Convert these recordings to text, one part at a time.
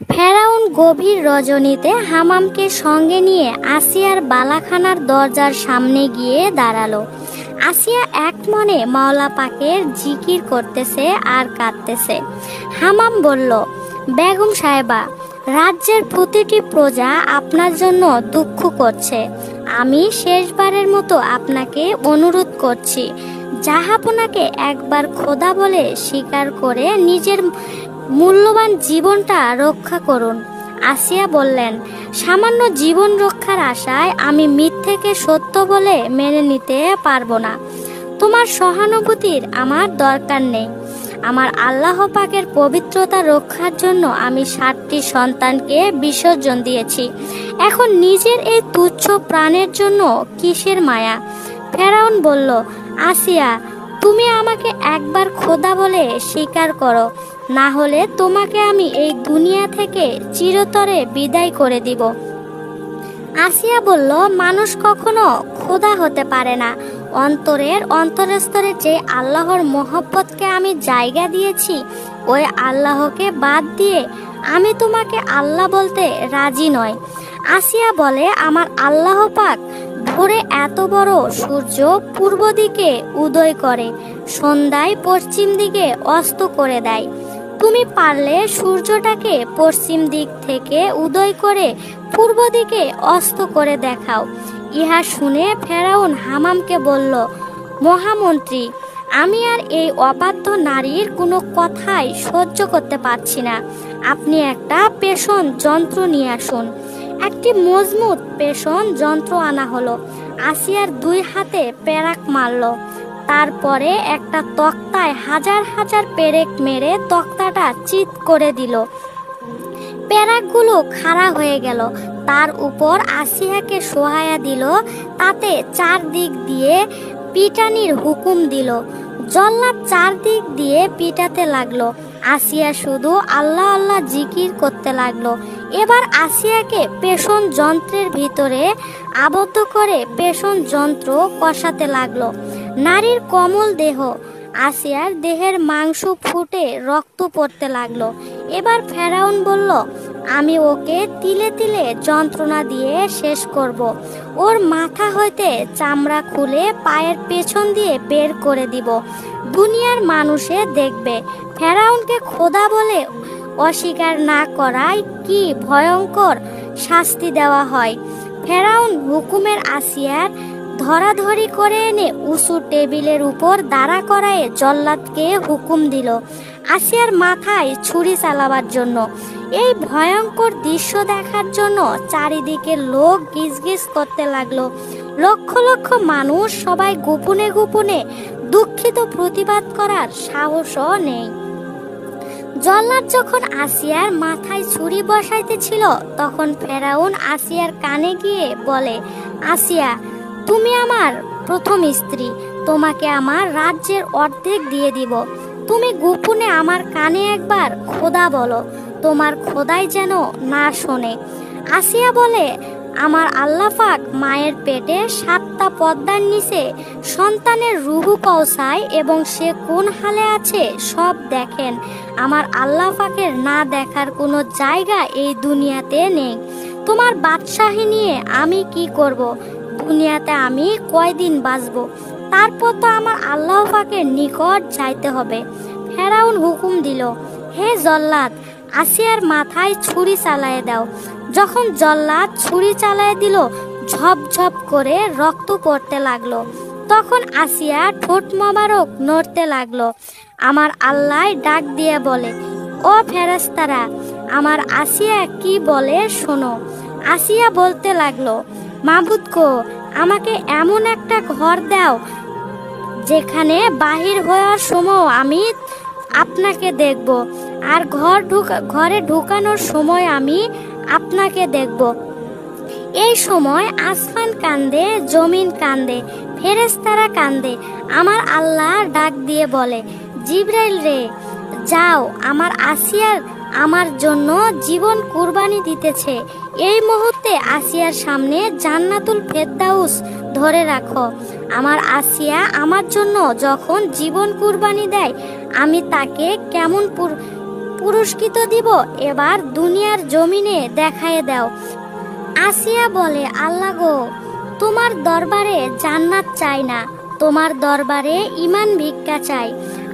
ফেরাউন গভীর রজনীতে হামামকে সঙ্গে নিয়ে আসিয়ার বালাখানার দরজার সামনে গিয়ে দাঁড়ালো। আসিয়া এক মনে মাওলা পাকের জিকির করতেছে আর কাঁদতেছে। হামাম বলল, বেগম সাহেবা, রাজ্যের প্রতিটি প্রজা আপনার জন্য দুঃখ করছে। আমি শেষবারের মতো আপনাকে অনুরোধ করছি, জাহাপনাকে একবার খোদা বলে স্বীকার করে নিজের মূল্যবান জীবনটা রক্ষা করুন। আসিয়া বললেন, সামান্য জীবন রক্ষার আশায় আমি মিথ্যেকে সত্য বলে মেনে নিতে পারবো না। তোমার সহানুভূতির আমার দরকার নেই। আমার আল্লাহ পাকের পবিত্রতা রক্ষার জন্য আমি 7টি সন্তানকে বিসর্জন দিয়েছি। এখন নিজের এই তুচ্ছ প্রাণের জন্য কিসের মায়া? ফেরাউন বলল, আসিয়া, তুমি আমাকে একবার খোদা বলে স্বীকার করো, না হলে তোমাকে আমি এই দুনিয়া থেকে চিরতরে বিদায় করে দিব। আসিয়া বলল, মানুষ কখনো খোদা হতে পারে না। অন্তরের অন্তরস্তরে যে আল্লাহর মহব্বতকে আমি জায়গা দিয়েছি, ওই আল্লাহকে বাদ দিয়ে আমি তোমাকে আল্লাহ বলতে রাজি নয়। আসিয়া বলে, আমার আল্লাহ পাক ভোরে এত বড় সূর্য পূর্ব দিকে উদয় করে, সন্ধ্যায় পশ্চিম দিকে অস্ত করে দেয়। তুমি পারলে সূর্যটাকে পশ্চিম দিক থেকে উদয় করে পূর্ব দিকে অস্ত করে দেখাও। ইহা শুনে ফেরাউন হামামকে বলল, মহামন্ত্রী, আমি আর এই অবাধ্য নারীর কোনো কথাই সহ্য করতে পারছি না। আপনি একটা পেষণ যন্ত্র নিয়ে আসুন। একটি মজবুত পেষণ যন্ত্র আনা হলো। আসিয়ার 2 হাতে পেরাক মারল। তারপরে একটা তক্তায় হাজার হাজার পেরেক মেরে তক্তাটা চিৎ করে দিল। পেরাকগুলো খাড়া হয়ে গেল। তার উপর আসিয়াকে সোহায়া দিল। তাতে 4 দিক দিয়ে পিটানির হুকুম দিল। জল্লাদ 4 দিক দিয়ে পিটাতে লাগলো। আসিয়া শুধু আল্লাহ আল্লাহ জিকির করতে লাগলো। এবার আসিয়াকে পেষণ যন্ত্রের ভিতরে আবদ্ধ করে পেষণ যন্ত্র কষাতে লাগলো। নারীর কোমল দেহ, আসিয়ার দেহের মাংস ফুটে রক্ত পড়তে লাগলো। এবার ফেরাউন বলল, আমি ওকে তিলে তিলে যন্ত্রণা দিয়ে শেষ করব। ওর মাথা হইতে চামড়া খুলে পায়ের পেছন দিয়ে বের করে দিব। দুনিয়ার মানুষে দেখবে ফেরাউনকে খোদা বলে অস্বীকার না করায় কি ভয়ঙ্কর শাস্তি দেওয়া হয়। ফেরাউন হুকুমের আসিয়ার ধরাধরি করে এনে উঁচু টেবিলের উপর দাঁড়া করায় জল্লাদকে হুকুম দিল আসিয়ার মাথায় ছুরি চালাবার জন্য। এই ভয়ঙ্কর দৃশ্য দেখার জন্য চারিদিকে লোক গিজগিজ করতে লাগলো। লক্ষ লক্ষ মানুষ সবাই গোপনে গোপনে দুঃখিত প্রতিবাদ করার সাহসও নেই। জল্লাদ যখন আসিয়ার মাথায় ছুরি বসাইতেছিল, তখন ফেরাউন আসিয়ার কানে গিয়ে বলে, আসিয়া, তুমি আমার প্রথম স্ত্রী, তোমাকে আমার রাজ্যের অর্ধেক দিয়ে দিব। তুমি গোপনে আমার কানে একবার খোদা বলো, তোমার খোদাই যেন না শোনে। আসিয়া বলে, আমার আল্লাহ পাক মায়ের পেটে 7টা পর্দার নিচে সন্তানের রুহু পৌঁছায় এবং সে কোন হালে আছে সব দেখেন। আমার আল্লাহ পাকের না দেখার কোনো জায়গা এই দুনিয়াতে নেই। তোমার বাদশাহী নিয়ে আমি কি করব? দুনিয়াতে আমি কয়দিন বাঁচব? তারপর তো আমার আল্লাহ পাকের নিকট যাইতে হবে। ফেরাউন হুকুম দিল, হে জল্লাদ, আসিয়ার মাথায় ছুরি চালায় দাও। যখন জল্লাদ ছুরি চালায় দিল, ঝপঝপ করে রক্ত পড়তে লাগলো। তখন আসিয়া ঠোঁট মোবারক নড়তে লাগলো। আমার আল্লাহ ডাক দিয়ে বলে, ও ফেরেশতারা, আমার আসিয়া কি বলে শোনো। আসিয়া বলতে লাগলো, মাবুদ গো, আমাকে এমন একটা ঘর দাও যেখানে বাহির হওয়ার সময় আমি আপনাকে দেখব, আর ঘরে ঢুকানোর সময় আমি আপনাকে দেখব। এই সময় আসমান কান্দে, জমিন কান্দে, ফেরেশতারা কান্দে। আমার আল্লাহ ডাক দিয়ে বলে, জিবরাইল রে, যাও, আমার আসিয়ার আমার জন্য জীবন কুরবানি দিতেছে। এই মুহূর্তে আসিয়ার সামনে জান্নাতুল ফেরদাউস ধরে রাখো। আমার আসিয়া আমার জন্য যখন জীবন কুরবানি দেয়, আমি তাকে কেমন পুরস্কৃত দিব, এবার দুনিয়ার জমিনে দেখায় দাও। আসিয়া বলে, আল্লাহ গো, তোমার দরবারে জান্নাত চাই না, তোমার দরবারে ঈমান ভিক্ষা চাই।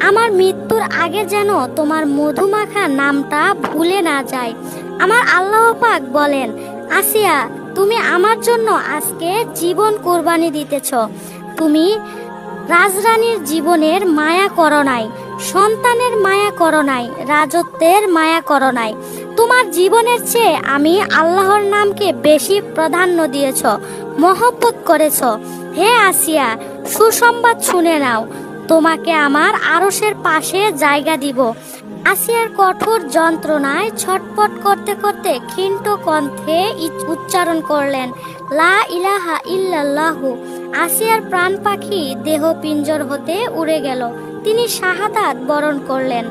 আমার মৃত্যুর আগে যেন তোমার মধুমাখা নামটা ভুলে না যায়। আমার আল্লাহ পাক বলেন, আসিয়া, তুমি আমার জন্য আজকে জীবন কোরবানি দিতেছ। তুমি রাজরানীর জীবনের মায়া করো নাই, সন্তানের মায়া করো নাই, রাজত্বের মায়া করো নাই। তোমার জীবনের চেয়ে আমি আল্লাহর নামকে বেশি প্রাধান্য দিয়েছ, মহব্বত করেছ। হে আসিয়া, সুসংবাদ শুনে নাও, তোমাকে আমার আরশের পাশে জায়গা দিব। আসিয়ার কঠোর যন্ত্রণায় ছটপট করতে করতে ক্ষীণ কণ্ঠে উচ্চারণ করলেন, লা ইলাহা ইল্লাল্লাহু। আসিয়ার প্রাণ পাখি দেহ পিঞ্জর হতে উড়ে গেল, তিনি শাহাদাত বরণ করলেন।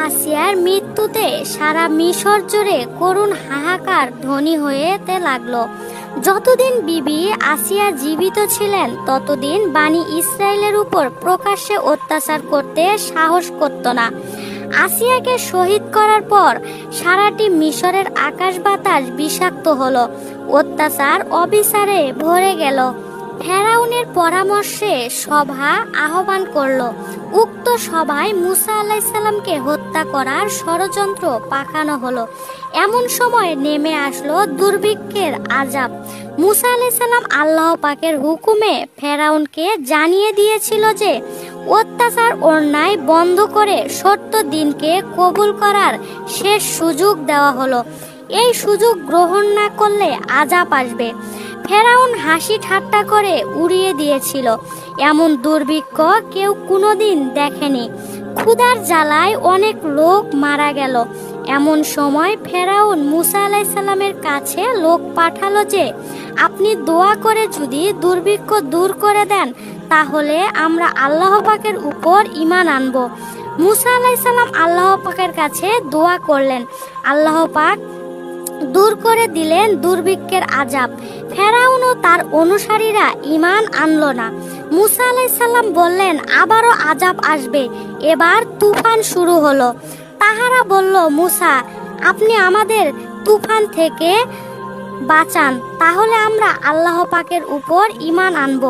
আসিয়ার মৃত্যুতে সারা মিশর জুড়ে করুণ হাহাকার ধ্বনি হয়েতে লাগলো। যতদিন বিবি আসিয়া জীবিত ছিলেন ততদিন বানি ইসরায়েলের উপর প্রকাশ্যে অত্যাচার করতে সাহস করত না। আসিয়াকে শহীদ করার পর সারাটি মিশরের আকাশ বাতাস বিষাক্ত হলো, অত্যাচার অবিচারে ভরে গেল। ফেরাউনের পরামর্শে সভা আহ্বান করলো। উক্ত সভায় মুসা আলাইসাল্লামকে হত্যা করার ষড়যন্ত্র পাকানো হলো। এমন সময় নেমে আসলো দুর্ভিক্ষের আযাব। মুসা আলাইসাল্লাম আল্লাহ পাকের হুকুমে ফেরাউনকে জানিয়ে দিয়েছিল যে অত্যাচার অন্যায় বন্ধ করে সত্য দিনকে কবুল করার শেষ সুযোগ দেওয়া হলো। এই সুযোগ গ্রহণ না করলে আযাব আসবে। ফেরাউন হাসি ঠাট্টা করে উড়িয়ে দিয়েছিল। এমন দুর্ভিক্ষ কেউ কোনোদিন দেখেনি। ক্ষুধার জ্বালায় অনেক লোক মারা গেল। এমন সময় ফেরাউন মুসা আলাইসাল্লামের কাছে লোক পাঠালো যে আপনি দোয়া করে যদি দুর্ভিক্ষ দূর করে দেন তাহলে আমরা আল্লাহ পাকের উপর ঈমান আনব। মুসা আলাইসাল্লাম আল্লাহ পাকের কাছে দোয়া করলেন, আল্লাহ পাক দূর করে দিলেন দুর্ভিক্ষের আযাব। ফেরাউন ও তার অনুসারীরা ঈমান আনলো না। মুসা আলাইসাল্লাম বললেন, আবারও আযাব আসবে। এবার তুফান শুরু হলো। তাহারা বলল, মুসা, আপনি আমাদের তুফান থেকে বাঁচান, তাহলে আমরা আল্লাহ পাকের উপর ঈমান আনব।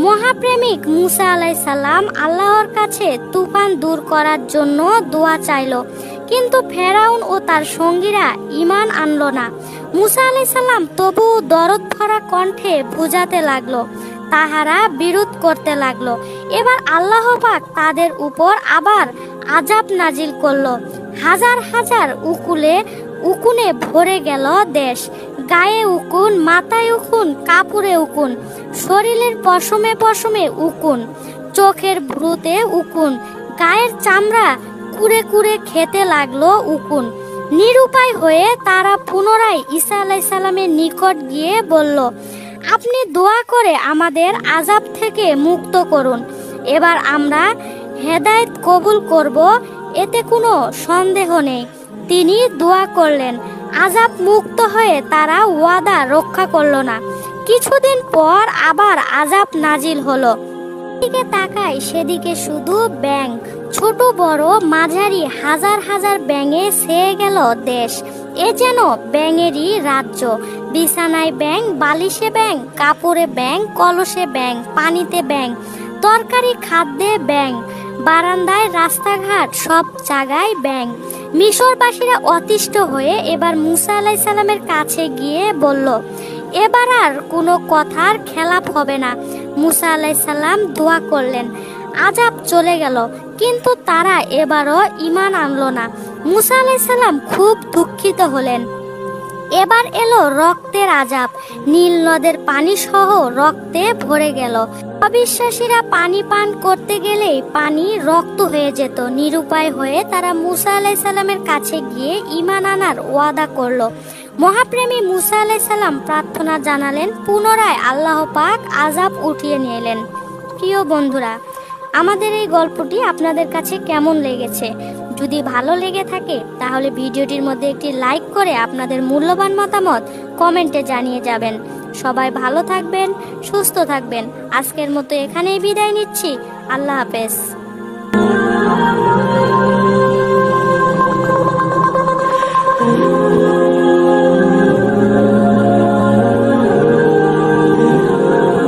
মহাপ্রেমিক মুসা আলাইসাল্লাম আল্লাহর কাছে তুফান দূর করার জন্য দোয়া চাইল, কিন্তু ফেরাউন ও তার সঙ্গীরা ঈমান আনলো না। মুসা আলাইসাল্লাম তবু দরদ ভরা কণ্ঠে বুঝাতে লাগলো। তাহারা বিরোধ করতে লাগলো। এবার আল্লাহ পাক তাদের উপর আবার আযাব নাজিল করলো। হাজার হাজার উকুনে ভরে গেল দেশ। গায়ে উকুন, মাথায় উকুন, কাপড়ে উকুন, শরীরের পশমে পশমে উকুন, চোখের ভ্রুতে উকুন, গায়ের চামড়া কুড়ে কুড়ে খেতে লাগলো উকুন। নিরুপায় হয়ে তারা পুনরায় ঈসা আলাইসাল্লামের নিকট গিয়ে বলল, আপনি দোয়া করে আমাদের আযাব থেকে মুক্ত করুন। এবার আমরা হেদায়েত কবুল করব, এতে কোনো সন্দেহ নেই। তিনি দোয়া করলেন। আযাব মুক্ত হয়ে তারা ওয়াদা রক্ষা করল না। কিছুদিন পর আবার আযাব নাজিল হলো। দিকে তাকাই সেদিকে শুধু ব্যাঙ, ছোট বড় মাঝারি হাজার হাজার ব্যাঙে ছেয়ে গেল দেশ। এ যেন ব্যাঙেরই রাজ্য। বিছানায় ব্যাঙ, বালিশে ব্যাঙ, কাপড়ে ব্যাঙ, কলসে ব্যাঙ, পানিতে ব্যাঙ, তরকারি খাদ্যে ব্যাঙ, বারান্দায়, রাস্তাঘাট সব জায়গায় ব্যাঙ। মিশরবাসীরা অতিষ্ঠ হয়ে এবার মুসা আলাইসাল্লামের কাছে গিয়ে বলল, এবার আর কোনো কথার খেলাপ হবে না। মুসা আলাইসাল্লাম দোয়া করলেন, আযাব চলে গেল, কিন্তু তারা এবারও ঈমান আনলো না। মুসা আলাইসাল্লাম খুব দুঃখিত হলেন। এবার এলো রক্তের আযাব। নীল নদের পানি সহ রক্তে ভরে গেল। অবিশ্বাসীরা পানি পান করতে গেলেই পানি রক্ত হয়ে যেত। নিরুপায় হয়ে তারা মুসা আলাইসাল্লামের কাছে গিয়ে ঈমান আনার ওয়াদা করলো। মহাপ্রেমী মুসা আলাইসাল্লাম প্রার্থনা জানালেন। পুনরায় আল্লাহ পাক আযাব উঠিয়ে নিলেন। প্রিয় বন্ধুরা, আমাদের এই গল্পটি আপনাদের কাছে কেমন লেগেছে? যদি ভালো লেগে থাকে তাহলে ভিডিওটির মধ্যে একটি লাইক করে আপনাদের মূল্যবান মতামত কমেন্টে জানিয়ে যাবেন। সবাই ভালো থাকবেন, সুস্থ থাকবেন। আজকের মতো এখানেই বিদায় নিচ্ছি। আল্লাহ হাফেজ।